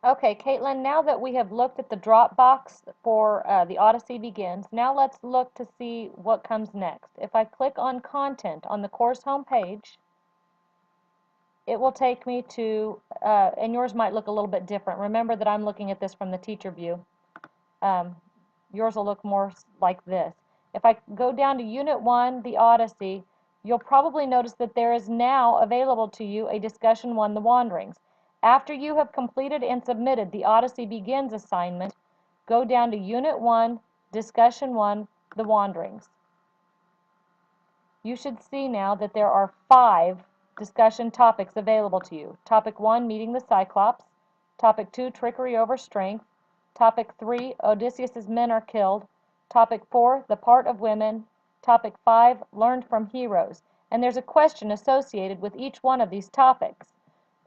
Okay, Kaitlyn, now that we have looked at the drop box for The Odyssey Begins, now let's look to see what comes next. If I click on Content on the course homepage, it will take me to, and yours might look a little bit different. Remember that I'm looking at this from the teacher view. Um, yours will look more like this. If I go down to Unit 1, The Odyssey, you'll probably notice that there is now available to you a Discussion 1, The Wanderings. After you have completed and submitted the Odyssey Begins assignment, go down to Unit 1, Discussion 1, The Wanderings. You should see now that there are 5 discussion topics available to you. Topic 1, Meeting the Cyclops. Topic 2, Trickery over Strength. Topic 3, Odysseus's men are killed. Topic 4, The Part of Women. Topic 5, Learned from Heroes. And there's a question associated with each one of these topics.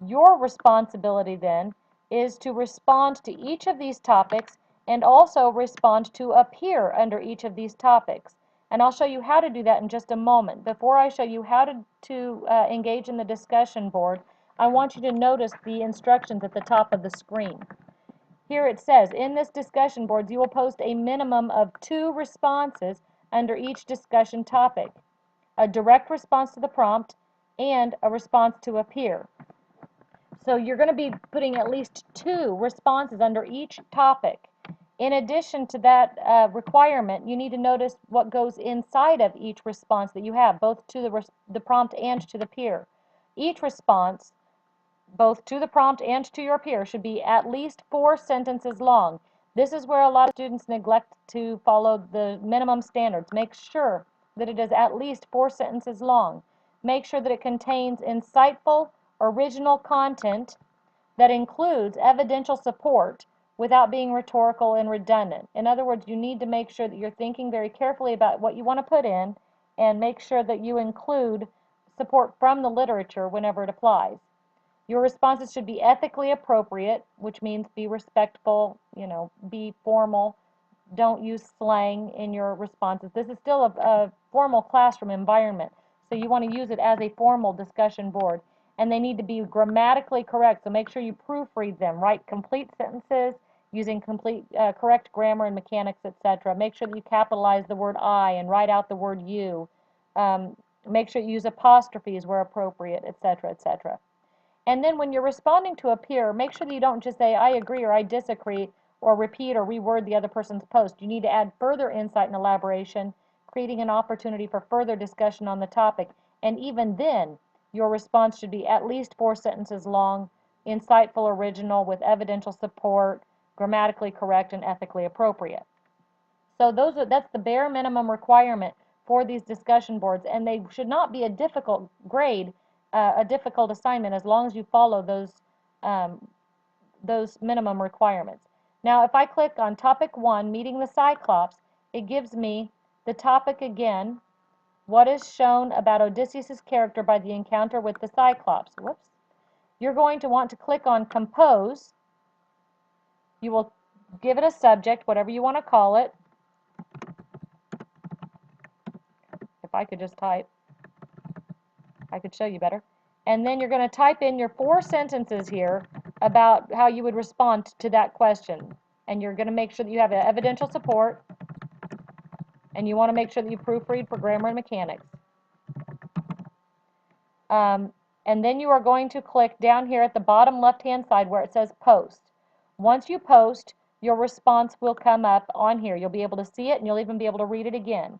Your responsibility then is to respond to each of these topics and also respond to appear under each of these topics. And I'll show you how to do that in just a moment. Before I show you how to engage in the discussion board, I want you to notice the instructions at the top of the screen. Here it says, in this discussion board, you will post a minimum of 2 responses under each discussion topic, a direct response to the prompt and a response to appear. So you're going to be putting at least 2 responses under each topic. In addition to that requirement, you need to notice what goes inside of each response that you have, both to the prompt and to the peer. Each response, both to the prompt and to your peer, should be at least 4 sentences long. This is where a lot of students neglect to follow the minimum standards. Make sure that it is at least 4 sentences long. Make sure that it contains insightful, original content that includes evidential support without being rhetorical and redundant. In other words, you need to make sure that you're thinking very carefully about what you want to put in and make sure that you include support from the literature whenever it applies. Your responses should be ethically appropriate, which means be respectful, be formal. Don't use slang in your responses. This is still a formal classroom environment, so you want to use it as a formal discussion board. And they need to be grammatically correct, so make sure you proofread them. Write complete sentences using correct grammar and mechanics, etc. Make sure that you capitalize the word I and write out the word you. Make sure you use apostrophes where appropriate, etc., etc. And then when you're responding to a peer, make sure that you don't just say, I agree or I disagree, or repeat or reword the other person's post. You need to add further insight and elaboration, creating an opportunity for further discussion on the topic. And even then, your response should be at least 4 sentences long, insightful, original, with evidential support, grammatically correct, and ethically appropriate. So that's the bare minimum requirement for these discussion boards, and they should not be a difficult grade, a difficult assignment, as long as you follow those minimum requirements. Now, if I click on topic 1, Meeting the Cyclops, it gives me the topic again, what is shown about Odysseus' character by the encounter with the Cyclops. Whoops. You're going to want to click on Compose. You will give it a subject, whatever you want to call it. If I could just type, I could show you better. And then you're going to type in your 4 sentences here about how you would respond to that question. And you're going to make sure that you have evidential support, and you want to make sure that you proofread for grammar and mechanics. And then you are going to click down here at the bottom left-hand side where it says Post. Once you post, your response will come up on here. You'll be able to see it, and you'll even be able to read it again.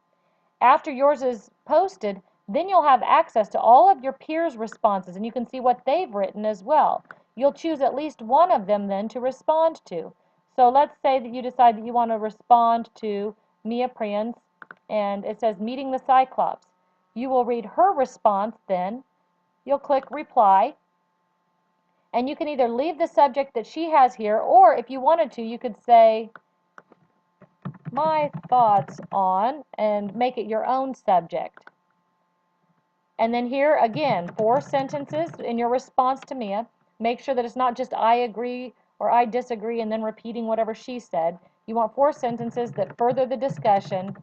After yours is posted, then you'll have access to all of your peers' responses, and you can see what they've written as well. You'll choose at least one of them then to respond to. So let's say that you decide that you want to respond to Mia Prian's, and it says Meeting the Cyclops. You will read her response then. You'll click Reply, and you can either leave the subject that she has here, or if you wanted to, you could say, my thoughts on, and make it your own subject. And then here again, 4 sentences in your response to Mia. Make sure that it's not just I agree or I disagree and then repeating whatever she said. You want 4 sentences that further the discussion.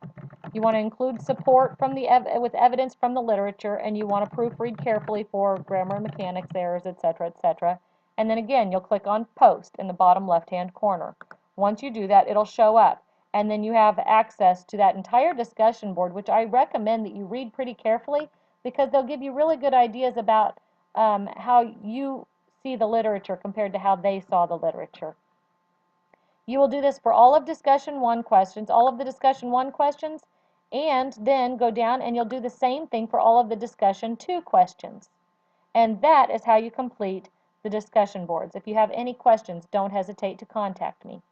You want to include support from with evidence from the literature, and you want to proofread carefully for grammar and mechanics errors, etc., etc. And then again, you'll click on Post in the bottom left-hand corner. Once you do that, it'll show up. And then you have access to that entire discussion board, which I recommend that you read pretty carefully because they'll give you really good ideas about how you see the literature compared to how they saw the literature. You will do this for all of discussion 1 questions, all of the discussion 1 questions, and then go down and you'll do the same thing for all of the discussion 2 questions. And that is how you complete the discussion boards. If you have any questions, don't hesitate to contact me.